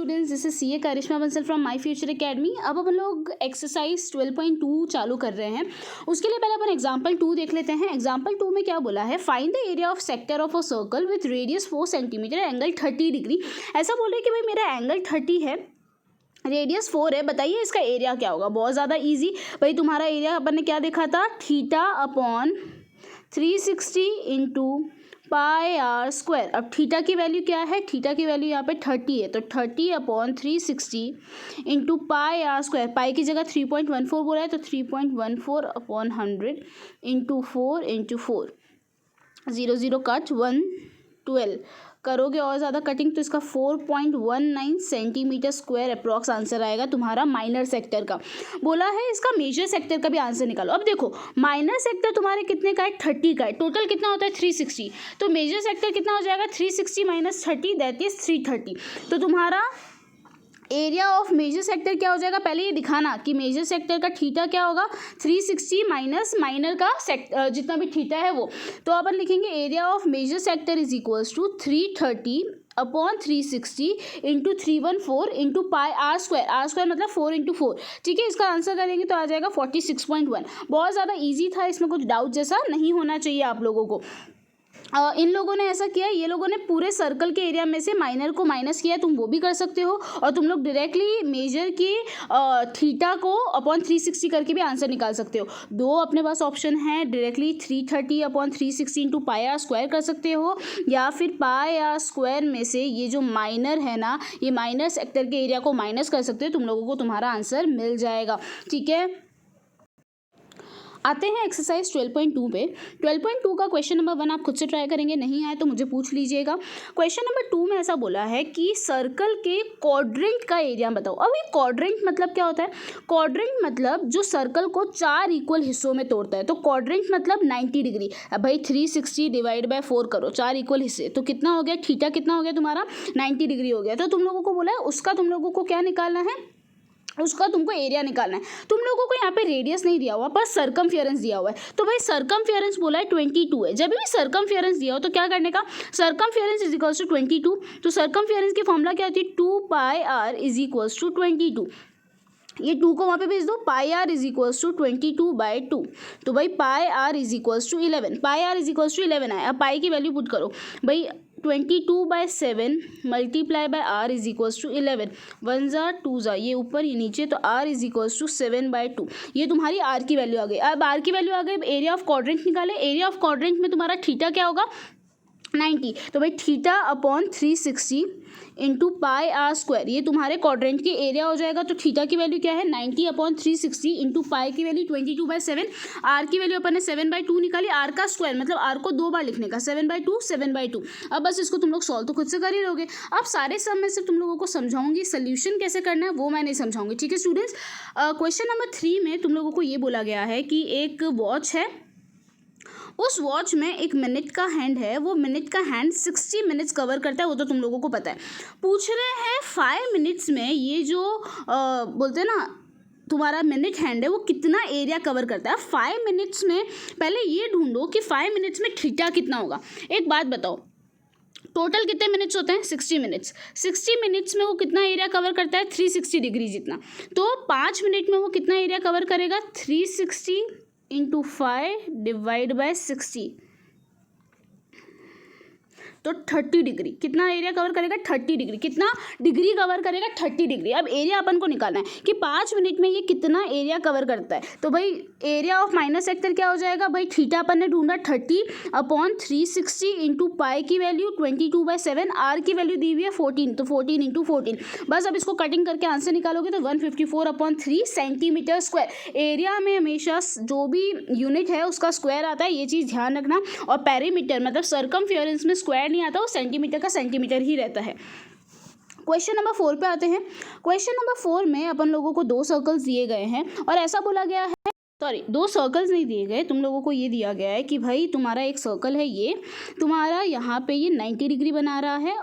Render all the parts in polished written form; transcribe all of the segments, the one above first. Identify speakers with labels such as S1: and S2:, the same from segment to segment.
S1: Students, this is CA Karishma Bansal from My Future Academy. अब हम लोग एक्सरसाइज 12.2 चालू कर रहे हैं। उसके लिए पहले अपन एग्जांपल 2 देख लेते हैं। एग्जांपल 2 में क्या बोला है, find the area of sector of a circle with radius 4 centimetre angle 30 degree. ऐसा बोल रहे हैं कि भाई मेरा एंगल 30 है, रेडियस 4 है, बताइए इसका एरिया क्या होगा। बहुत ज़्यादा ईजी भाई, तुम्हारा एरिया अपन ने क्या देखा था, theta upon 360 into pi r square. अब थीटा की वैल्यू क्या है, थीटा की वैल्यू यहाँ पे 30 है, तो 30 upon 360 into pi r square. Pi की जगह 3.14 बोला है, तो 3.14 अपॉन 100 इंटू 4 इंटू 4, 0 0 कट 112 करोगे और ज़्यादा कटिंग तो इसका 4.19 सेंटीमीटर स्क्वायर अप्रॉक्स आंसर आएगा तुम्हारा माइनर सेक्टर का। बोला है इसका मेजर सेक्टर का भी आंसर निकालो। अब देखो माइनर सेक्टर तुम्हारे कितने का है, 30 का है, टोटल कितना होता है 360, तो मेजर सेक्टर कितना हो जाएगा 360 माइनस 30 दैट इज 330। तो तुम्हारा एरिया ऑफ मेजर सेक्टर क्या हो जाएगा, पहले ये दिखाना कि मेजर सेक्टर का थीटा क्या होगा, 360 माइनस माइनर का जितना भी थीटा है वो। तो अपन लिखेंगे area of major sector is equals to 330 upon 360 into 314 into pi r square. R square मतलब 4 इंटू 4, ठीक है। इसका आंसर करेंगे तो आ जाएगा 46.1। बहुत ज़्यादा ईजी था, इसमें कुछ डाउट जैसा नहीं होना चाहिए आप लोगों को। इन लोगों ने ऐसा किया, ये लोगों ने पूरे सर्कल के एरिया में से माइनर को माइनस किया, तुम वो भी कर सकते हो। और तुम लोग डायरेक्टली मेजर की थीटा को अपॉन 360 करके भी आंसर निकाल सकते हो। दो अपने पास ऑप्शन है, directly 330 upon 360 into pi r square कर सकते हो, या फिर पाई आर स्क्वायर में से ये जो माइनर है ना, ये माइनर सेक्टर के एरिया को माइनस कर सकते हो। तुम लोगों को तुम्हारा आंसर मिल जाएगा, ठीक है। आते हैं एक्सरसाइज 12.2 पे। 12.2 का क्वेश्चन नंबर 1 आप खुद से ट्राई करेंगे, नहीं आए तो मुझे पूछ लीजिएगा। क्वेश्चन नंबर 2 में ऐसा बोला है कि सर्कल के क्वाड्रेंट का एरिया बताओ। अब ये क्वाड्रेंट मतलब क्या होता है, क्वाड्रेंट मतलब जो सर्कल को 4 इक्वल हिस्सों में तोड़ता है। तो क्वाड्रेंट मतलब 90 डिग्री। अब भाई 360 डिवाइड बाय 4 करो, 4 इक्वल हिस्से, तो कितना हो गया, थीटा कितना हो गया तुम्हारा 90 डिग्री हो गया। तो तुम लोगों को बोला है उसका तुम लोगों को क्या निकालना है, उसका तुमको एरिया निकालना है। तुम लोगों को यहाँ पे रेडियस नहीं दिया हुआ पर सर्कमफेरेंस दिया हुआ है। तो भाई सर्कमफेरेंस बोला है 22 है। जब भी सर्कमफेरेंस दिया हो तो क्या करने का, सर्कमफेरेंस इज इक्वल्स टू 22। तो सर्कमफेरेंस की फॉर्मूला क्या होती है, 2 pi r is equals to 22। ये 2 को वहाँ पे भेज दो, pi r is equals to 22/2। तो भाई pi r is equals to 11, pi r is equals to 11 आया। अब पाई की वैल्यू पुट करो भाई, 22/7 multiply by r is equals to 11, 1 ज़ा 2 ज़ा, ये ऊपर ये नीचे, तो आर इज इक्वल्स टू 7/2। ये तुम्हारी आर की वैल्यू आ गई। अब आर की वैल्यू आ गई, एरिया ऑफ क्वाड्रेंट निकाले। एरिया ऑफ क्वाड्रेंट में तुम्हारा थीटा क्या होगा, 90। तो भाई theta upon 360 into pi r square, ये तुम्हारे क्वाड्रेंट की एरिया हो जाएगा। तो थीटा की वैल्यू क्या है, 90 अपॉन 360 इंटू पाई की वैल्यू 22/7, आर की वैल्यू अपन ने 7/2 निकाली। आर का स्क्वायर मतलब आर को 2 बार लिखने का, 7/2 7/2। अब बस इसको तुम लोग सॉल्व तो खुद से कर ही लोगे। अब सारे सब में से तुम लोगों को समझाऊंगी, सोल्यूशन कैसे करना है वो मैं नहीं समझाऊंगी, ठीक है स्टूडेंट्स। क्वेश्चन नंबर 3 में तुम लोगों को ये बोला गया है कि एक वॉच है, उस वॉच में एक मिनट का हैंड है, वो मिनट का हैंड 60 मिनट्स कवर करता है, वो तो तुम लोगों को पता है। पूछ रहे हैं 5 मिनट्स में ये जो बोलते हैं ना तुम्हारा मिनट हैंड है वो कितना एरिया कवर करता है। 5 मिनट्स में पहले ये ढूंढो कि 5 मिनट्स में थीटा कितना होगा। एक बात बताओ, टोटल कितने मिनट्स होते हैं, 60 मिनट्स। 60 मिनट्स में वो कितना एरिया कवर करता है, 360 डिग्री जितना। तो 5 मिनट में वो कितना एरिया कवर करेगा, 360 इंटू 5 डिवाइड बाय 60, तो 30 डिग्री। कितना एरिया कवर करेगा, 30 डिग्री। कितना डिग्री कवर करेगा, 30 डिग्री। अब एरिया अपन को निकालना है कि 5 मिनट में ये कितना एरिया कवर करता है। तो भाई एरिया ऑफ माइनर सेक्टर क्या हो जाएगा, भाई थीटा अपन ने ढूंढा 30 अपॉन 360 इंटू पाई की वैल्यू 22/7, आर की वैल्यू दी हुई है 14, तो 14 इंटू 14। बस अब इसको कटिंग करके आंसर निकालोगे तो 154/3 सेंटीमीटर स्क्वायर। एरिया में हमेशा जो भी यूनिट है उसका स्क्वायर आता है, ये चीज़ ध्यान रखना। और पेरीमीटर मतलब सर्कमफेरेंस में स्क्वायर नहीं आता, वो सेंटीमीटर का सेंटीमीटर ही रहता है। क्वेश्चन नंबर 4 पे आते हैं। क्वेश्चन नंबर 4 में अपन लोगों को 2 सर्कल्स दिए गए हैं और ऐसा बोला गया है, सॉरी 2 सर्कल्स नहीं दिए गए, तुम लोगों को ये दिया गया है कि भाई तुम्हारा एक सर्कल है, ये तुम्हारा यहाँ पे ये 90 डिग्री बना रहा है।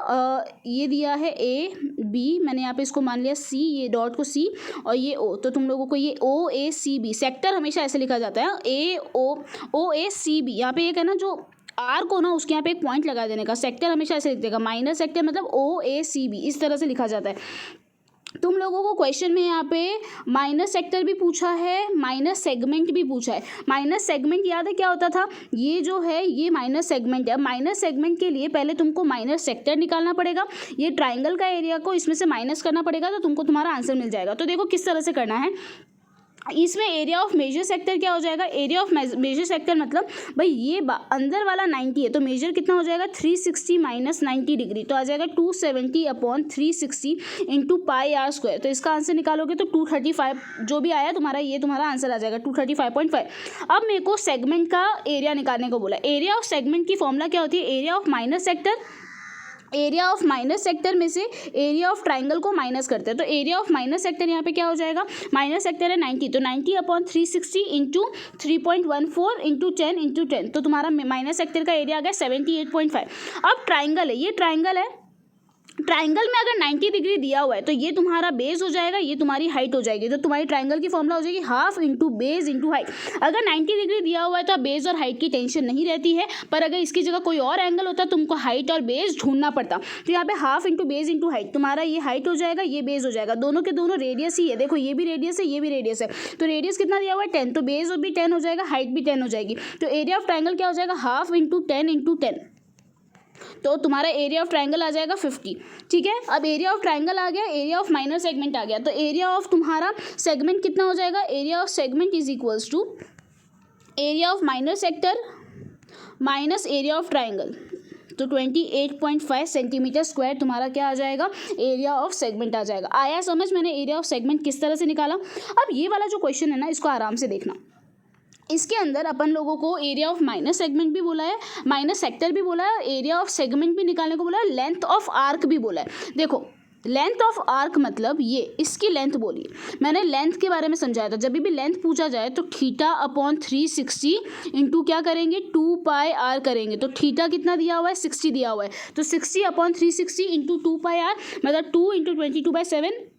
S1: ये दिया है ए बी, मैंने यहाँ पे इसको मान लिया सी, ये डॉट को सी, और ये ओ। तो तुम लोगों को ये ओ ए सी बी, सेक्टर हमेशा ऐसे लिखा जाता है, ए ओ ए सी बी। यहाँ पे एक है ना जो आर को ना उसके यहाँ पे एक पॉइंट लगा देने का। सेक्टर हमेशा ऐसे लिख देगा, माइनर सेक्टर मतलब OACB, इस तरह से लिखा जाता है। तुम लोगों को क्वेश्चन में यहाँ पे माइनस सेक्टर भी पूछा है, माइनस सेगमेंट भी पूछा है। माइनस सेगमेंट याद है क्या होता था, ये जो है ये माइनस सेगमेंट है। माइनस सेगमेंट के लिए पहले तुमको माइनस सेक्टर निकालना पड़ेगा, ये ट्राइंगल का एरिया को इसमें से माइनस करना पड़ेगा, तो तुमको तुम्हारा आंसर मिल जाएगा। तो देखो किस तरह से करना है। इसमें एरिया ऑफ मेजर सेक्टर क्या हो जाएगा, एरिया ऑफ मेजर सेक्टर मतलब भाई ये अंदर वाला 90 है, तो मेजर कितना हो जाएगा 360 माइनस 90 डिग्री, तो आ जाएगा 270 upon 360 into pi r square. तो इसका आंसर निकालोगे तो 235 जो भी आया तुम्हारा, ये तुम्हारा आंसर आ जाएगा 235.5। अब मेरे को सेगमेंट का एरिया निकालने को बोला। एरिया ऑफ सेगमेंट की फॉर्मूला क्या होती है, area of minus sector, area of minus sector में से एरिया ऑफ ट्राइंगल को माइनस करते हैं। तो एरिया ऑफ माइनस सेक्टर यहाँ पे क्या हो जाएगा, माइनस सेक्टर है 90, तो 90 अपॉन 360 इंटू 3.14 इंटू 10 इंटू 10, तो तुम्हारा माइनस सेक्टर का एरिया आ गया 78.5। अब ट्राइंगल है, ये ट्राइंगल है, ट्राइंगल में अगर 90 डिग्री दिया हुआ है तो ये तुम्हारा बेस हो जाएगा, ये तुम्हारी हाइट हो जाएगी। तो तुम्हारी ट्राइंगल की फॉर्मूला हो जाएगी half into base into height. अगर 90 डिग्री दिया हुआ है तो बेस और हाइट की टेंशन नहीं रहती है, पर अगर इसकी जगह कोई और एंगल होता तुमको हाइट और बेस ढूंढना पड़ता। तो यहाँ पे half into base into height, तुम्हारा ये हाइट हो जाएगा, ये बेस हो जाएगा। दोनों के दोनों रेडियस ही है, देखो ये भी रेडियस है, ये भी रेडियस है। तो रेडियस कितना दिया हुआ है 10, तो बेस भी 10 हो जाएगा, हाइट भी 10 हो जाएगी। तो एरिया ऑफ ट्राइंगल क्या हो जाएगा, हाफ इंटू 10 इंटू 10, तो तुम्हारा एरिया ऑफ ट्राइंगल आ जाएगा 50। ठीक है, अब एरिया ऑफ ट्राइंगल आ गया, एरिया ऑफ माइनर सेगमेंट आ गया, तो एरिया ऑफ तुम्हारा सेगमेंट कितना हो जाएगा, area of segment is equals to area of minor sector minus area of triangle, तो 28.5 सेंटीमीटर स्क्वायर तुम्हारा क्या आ जाएगा, एरिया ऑफ सेगमेंट आ जाएगा। आया समझ मैंने एरिया ऑफ सेगमेंट किस तरह से निकाला। अब ये वाला जो क्वेश्चन है ना, इसको आराम से देखना। इसके अंदर अपन लोगों को एरिया ऑफ माइनस सेगमेंट भी बोला है, माइनस सेक्टर भी बोला है, एरिया ऑफ सेगमेंट भी निकालने को बोला है, लेंथ ऑफ आर्क भी बोला है। देखो लेंथ ऑफ आर्क मतलब ये इसकी लेंथ बोली, मैंने लेंथ के बारे में समझाया था। जब भी लेंथ पूछा जाए तो थीटा अपॉन 360 इंटू क्या करेंगे 2 पाई आर करेंगे। तो थीटा कितना दिया हुआ है 60 दिया हुआ है, तो 60 अपॉन 360 इंटू 2 पाई आर मतलब 2 इंटू 22/7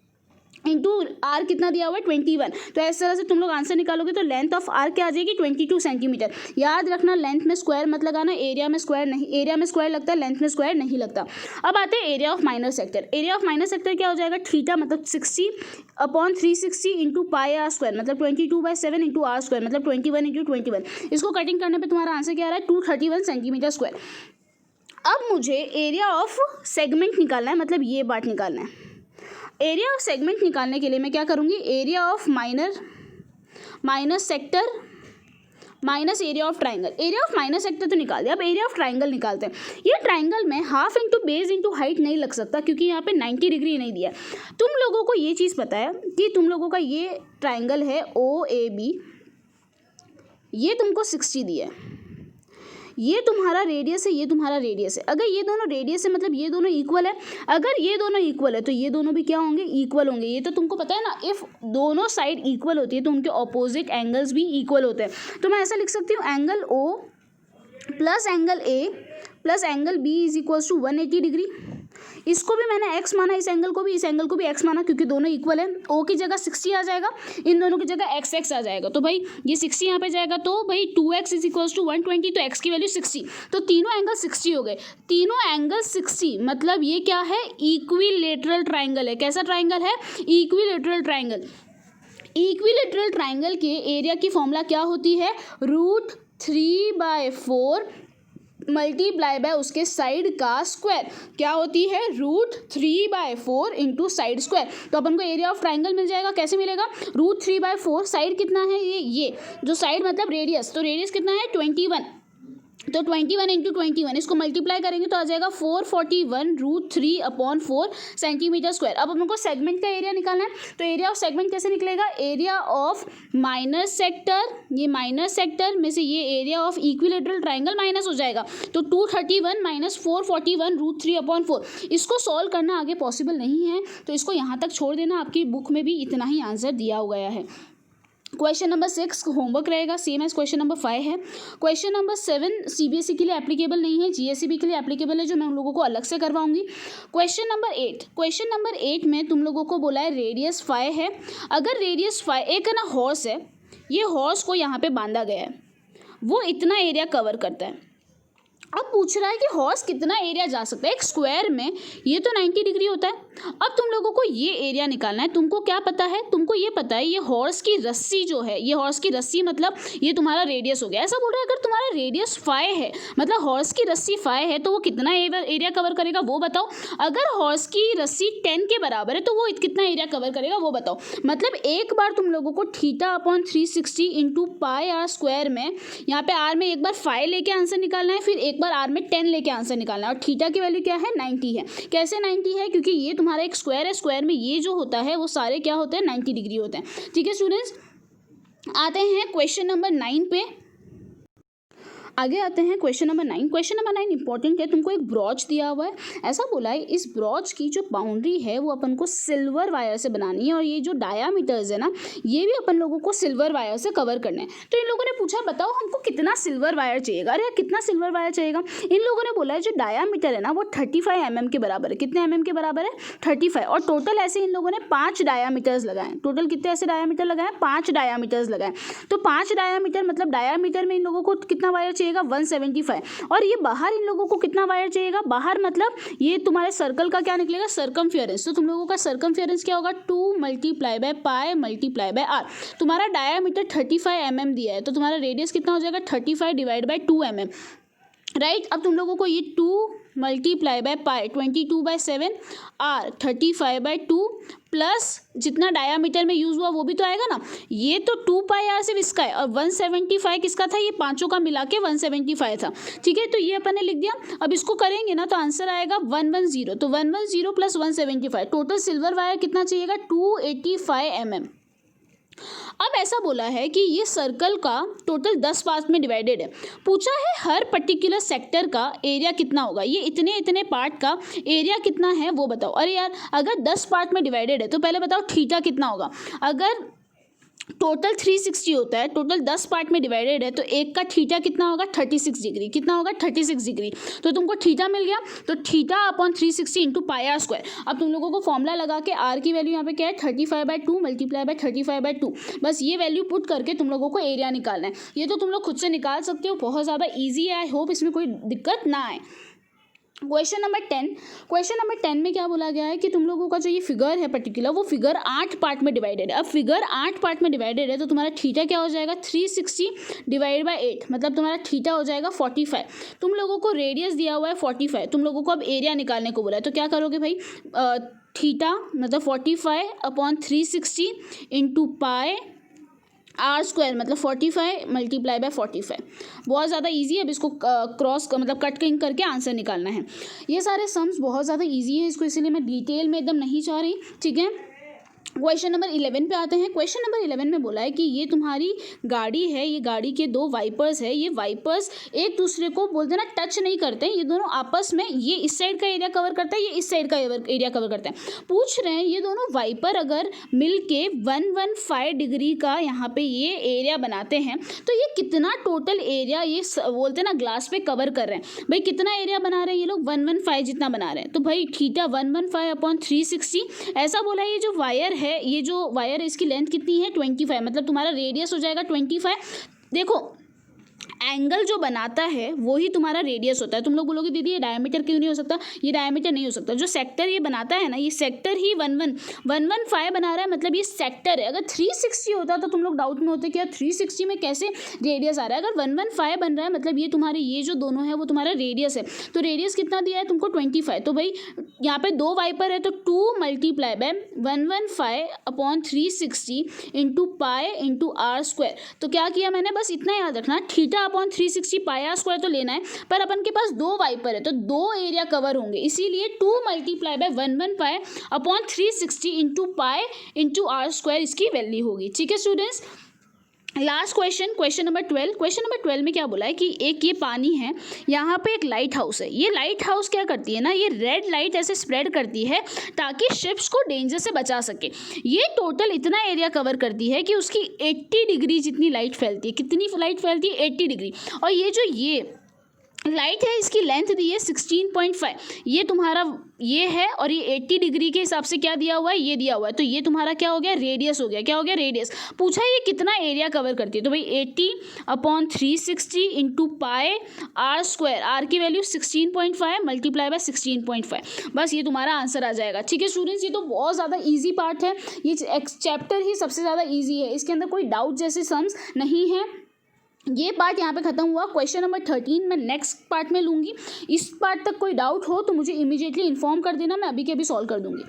S1: इंटू आर कितना दिया हुआ है 21। तो इस तरह से तुम लोग आंसर निकालोगे तो लेंथ ऑफ आर क्या आ जाएगी 22 सेंटीमीटर। याद रखना लेंथ में स्क्वायर मत लगाना, एरिया में स्क्वायर नहीं, एरिया में स्क्वायर लगता है, लेंथ में स्क्वायर नहीं लगता। अब आते हैं area of minor sector. Area of minor sector क्या हो जाएगा, थीटा मतलब 60 upon 360 into pi r square मतलब 22/7 इंटू आर स्क्वायर मतलब 21 इंटू 21। इसको कटिंग करने पर तुम्हारा आंसर क्या आ रहा है 231 सेंटीमीटर स्क्वायर। अब मुझे एरिया ऑफ सेगमेंट निकालना है, मतलब ये पार्ट निकालना है। एरिया ऑफ सेगमेंट निकालने के लिए मैं क्या करूँगी, area of minor sector minus area of triangle. Area of minor sector तो निकाल दिया, अब एरिया ऑफ ट्राइंगल निकालते हैं। ये ट्राइंगल में half into base into height नहीं लग सकता क्योंकि यहाँ पे 90 डिग्री नहीं दिया। तुम लोगों को ये चीज़ पता है कि तुम लोगों का ये ट्राइंगल है OAB, ये तुमको 60 दिया है, ये तुम्हारा रेडियस है, ये तुम्हारा रेडियस है। अगर ये दोनों रेडियस है मतलब ये दोनों इक्वल है, अगर ये दोनों इक्वल है तो ये दोनों भी क्या होंगे, इक्वल होंगे। ये तो तुमको पता है ना, इफ़ दोनों साइड इक्वल होती है तो उनके ऑपोजिट एंगल्स भी इक्वल होते हैं। तो मैं ऐसा लिख सकती हूँ angle O plus angle A plus angle B is equals to 180 degree. इसको भी मैंने x माना, इस एंगल को भी, इस एंगल को भी x माना क्योंकि दोनों इक्वल है। O की जगह 60 आ जाएगा, इन दोनों की जगह x आ जाएगा। तो भाई ये 60 यहाँ पे जाएगा तो भाई 2x इज इक्वल्स टू 120, तो x की वैल्यू 60, तो तीनों एंगल 60 हो गए। तीनों एंगल 60 मतलब ये क्या है, इक्विलेटरल ट्राइंगल है। कैसा ट्राइंगल है, इक्विलेटरल ट्राइंगल। इक्विलेटरल ट्राइंगल के एरिया की फॉर्मूला क्या होती है, √3/4 मल्टीप्लाई बाय उसके साइड का स्क्वायर। क्या होती है, √3/4 इंटू साइड स्क्वायर। तो अपन को एरिया ऑफ ट्राइंगल मिल जाएगा। कैसे मिलेगा, √3/4, साइड कितना है, ये जो साइड मतलब रेडियस, तो रेडियस कितना है 21, तो 21 इंटू 21 इसको मल्टीप्लाई करेंगे तो आ जाएगा 441 √3/4 सेंटीमीटर स्क्वायर। अब हमको सेगमेंट का एरिया निकालना है, तो एरिया ऑफ सेगमेंट कैसे निकलेगा, एरिया ऑफ माइनर सेक्टर, ये माइनर सेक्टर में से ये area of equilateral triangle minus हो जाएगा, तो 231 माइनस 441 √3/4। इसको सॉल्व करना आगे पॉसिबल नहीं है तो इसको यहाँ तक छोड़ देना, आपकी बुक में भी इतना ही आंसर दिया गया है। क्वेश्चन नंबर 6 होमवर्क रहेगा, सेम एज क्वेश्चन नंबर 5 है। क्वेश्चन नंबर 7 CBSE के लिए एप्लीकेबल नहीं है, GSEB के लिए एप्लीकेबल है, जो मैं उन लोगों को अलग से करवाऊंगी। क्वेश्चन नंबर 8 में तुम लोगों को बोला है रेडियस 5 है। अगर रेडियस 5, एक है ना हॉर्स है, ये हॉर्स को यहाँ पे बांधा गया है, वो इतना एरिया कवर करता है। अब पूछ रहा है कि हॉर्स कितना एरिया जा सकता है एक स्क्वायर में, ये तो 90 डिग्री होता है। अब तुम लोगों को ये एरिया निकालना है। तुमको क्या पता है, तुमको ये पता है ये हॉर्स की रस्सी जो है, ये हॉर्स की रस्सी मतलब ये तुम्हारा रेडियस हो गया। ऐसा बोल रहा है अगर तुम्हारा रेडियस 5 है, मतलब हॉर्स की रस्सी 5 है, तो वो कितना एरिया कवर करेगा वो बताओ। अगर हॉर्स की रस्सी 10 के बराबर है तो वो कितना एरिया कवर करेगा वो बताओ। मतलब एक बार तुम लोगों को θ/360 इंटू पाई आर स्क्वायर में, यहाँ पे आर में एक बार 5 लेके आंसर निकालना है, फिर एक बार आर में 10 लेके आंसर निकालना है। और थीटा की वैल्यू क्या है, 90 है। कैसे 90 है, क्योंकि ये तुम्हारा एक स्क्वायर है, स्क्वायर में ये जो होता है वो सारे क्या होते हैं, 90 डिग्री होते हैं। ठीक है स्टूडेंट्स, आते हैं क्वेश्चन नंबर 9 पे। आगे आते हैं question number 9। Question number 9 important है। तुमको एक ब्रॉच दिया हुआ है, ऐसा बोला है इस ब्रॉच की जो बाउंड्री है वो अपन को सिल्वर वायर से बनानी है, और ये जो डायामीटर्स है ना ये भी अपन लोगों को सिल्वर वायर से कवर करना है। तो इन लोगों ने पूछा बताओ हमको कितना सिल्वर वायर चाहिएगा। अरे कितना सिल्वर वायर चाहिएगा, इन लोगों ने बोला है जो डायामीटर है ना वो 35 mm के बराबर है। कितने mm के बराबर है, 35। और टोटल ऐसे इन लोगों ने 5 डायामीटर्स लगाए। टोटल कितने ऐसे डायामीटर लगाए, 5 डायामीटर्स लगाए। तो 5 डायामीटर मतलब डायामीटर में इन लोगों को कितना वायर चाहिएगा, 175। और ये बाहर इन लोगों को कितना वायर चाहिएगा, बाहर मतलब ये तुम्हारे सर्कल का क्या निकलेगा, सर्कमफियरेंस। तो तुम लोगों का सर्कमफियरेंस क्या होगा, 2 × पाई × आर। तुम्हारा डायामीटर 35 mm दिया है तो तुम्हारा रेडियस कितना हो जाएगा, 35 / 2 mm, राइट। अब तुम लोगों को ये 2 × पाई 22/7 आर 35/2 प्लस जितना डायामीटर में यूज़ हुआ वो भी तो आएगा ना। ये तो 2 पाई आर सिर्फ इसका है, और 175 किसका था, ये पांचों का मिला के 175 था। ठीक है, तो ये अपन ने लिख दिया। अब इसको करेंगे ना तो आंसर आएगा 110। तो 110 प्लस 175, टोटल सिल्वर वायर कितना चाहिएगा, 285 mm। अब ऐसा बोला है कि ये सर्कल का टोटल 10 पार्ट में डिवाइडेड है। पूछा है हर पर्टिकुलर सेक्टर का एरिया कितना होगा, ये इतने इतने पार्ट का एरिया कितना है वो बताओ। अरे यार अगर 10 पार्ट में डिवाइडेड है तो पहले बताओ थीटा कितना होगा। अगर टोटल 360 होता है, टोटल 10 पार्ट में डिवाइडेड है, तो एक का थीटा कितना होगा, 36 डिग्री। कितना होगा, 36 डिग्री। तो तुमको थीटा मिल गया, तो θ/360 इंटू पाई आर स्क्वायर। अब तुम लोगों को फॉर्मूला लगा के आर की वैल्यू यहाँ पे क्या है, 35/2 × 35/2। बस ये वैल्यू पुट करके तुम लोगों को एरिया निकालना है। ये तो तुम लोग खुद से निकाल सकते हो, बहुत ज़्यादा ईजी है। आई होप इसमें कोई दिक्कत ना आए। Question number 10। क्वेश्चन नंबर 10 में क्या बोला गया है कि तुम लोगों का जो ये फिगर है पर्टिकुलर, वो फिगर 8 पार्ट में डिवाइडेड है। अब फिगर 8 पार्ट में डिवाइडेड है तो तुम्हारा थीटा क्या हो जाएगा, 360 / 8, मतलब तुम्हारा थीटा हो जाएगा 45। तुम लोगों को रेडियस दिया हुआ है 45, तुम लोगों को अब एरिया निकालने को बोला है। तो क्या करोगे भाई, थीटा मतलब 45/360 इंटू पाई आर स्क्वायर मतलब 45 × 45। बहुत ज़्यादा इजी है। अब इसको क्रॉस मतलब कट करके आंसर निकालना है। ये सारे सम्स बहुत ज़्यादा इजी है, इसको इसीलिए मैं डिटेल में एकदम नहीं चाह रही। ठीक है, क्वेश्चन नंबर 11 पे आते हैं। क्वेश्चन नंबर 11 में बोला है कि ये तुम्हारी गाड़ी है, ये गाड़ी के 2 वाइपर्स है। ये वाइपर्स एक दूसरे को बोलते हैं ना टच नहीं करते, ये दोनों आपस में, ये इस साइड का एरिया कवर करता है, ये इस साइड का एरिया कवर करता है। पूछ रहे हैं ये दोनों वाइपर अगर मिल के 115 डिग्री का यहाँ पे ये एरिया बनाते हैं तो ये कितना टोटल एरिया ये बोलते हैं ना ग्लास पे कवर कर रहे हैं। भाई कितना एरिया बना रहे हैं ये लोग, 115 जितना बना रहे हैं। तो भाई थीटा 115/360 ऐसा बोला है। ये जो वायर है, ये जो वायर है इसकी लेंथ कितनी है, 25, मतलब तुम्हारा रेडियस हो जाएगा 25। देखो एंगल जो बनाता है वो ही तुम्हारा रेडियस होता है। तुम लोग बोलोगे दीदी ये डायमीटर क्यों नहीं हो सकता, ये डायमीटर नहीं हो सकता। जो सेक्टर ये बनाता है ना, ये सेक्टर ही 115 बना रहा है, मतलब ये सेक्टर है। अगर 360 होता तो तुम लोग डाउट में होते कि यार 360 में कैसे रेडियस आ रहा है। अगर 115 बन रहा है मतलब ये तुम्हारे ये जो दोनों है वो तुम्हारा रेडियस है। तो रेडियस कितना दिया है तुमको, 25। तो भाई यहाँ पे 2 वाइपर है तो 2 × 115/360 into pi into r square. तो क्या किया मैंने, बस इतना याद रखना, θ/360 पाई आर स्क्वायर तो लेना है, पर अपन के पास 2 वाइपर है तो 2 एरिया कवर होंगे, इसीलिए 2 × 115/360 into pi into r square इसकी वैल्यू होगी। ठीक है students, last question, question number 12। Question number 12 में क्या बोला है कि एक ये पानी है, यहाँ पे एक लाइट हाउस है। ये लाइट हाउस क्या करती है ना, ये रेड लाइट ऐसे स्प्रेड करती है ताकि शिप्स को डेंजर से बचा सके। ये टोटल इतना एरिया कवर करती है कि उसकी 80 डिग्री जितनी लाइट फैलती है। कितनी लाइट फैलती है, 80 डिग्री। और ये जो ये लाइट है, इसकी लेंथ दी है 16.5, ये तुम्हारा ये है, और ये 80 डिग्री के हिसाब से क्या दिया हुआ है, ये दिया हुआ है, तो ये तुम्हारा क्या हो गया, रेडियस हो गया। क्या हो गया, रेडियस। पूछा ये कितना एरिया कवर करती है, तो भाई 80/360 into pi r square, r की वैल्यू 16.5 मल्टीप्लाई बाय 16.5, बस ये तुम्हारा आंसर आ जाएगा। ठीक है स्टूडेंट्स, ये तो बहुत ज़्यादा ईजी पार्ट है, ये चैप्टर ही सबसे ज़्यादा ईजी है, इसके अंदर कोई डाउट जैसे सम्स नहीं है। ये पार्ट यहाँ पे खत्म हुआ। क्वेश्चन नंबर 13 मैं नेक्स्ट पार्ट में लूँगी। इस पार्ट तक कोई डाउट हो तो मुझे इमीडिएटली इन्फॉर्म कर देना, मैं अभी के अभी सॉल्व कर दूँगी।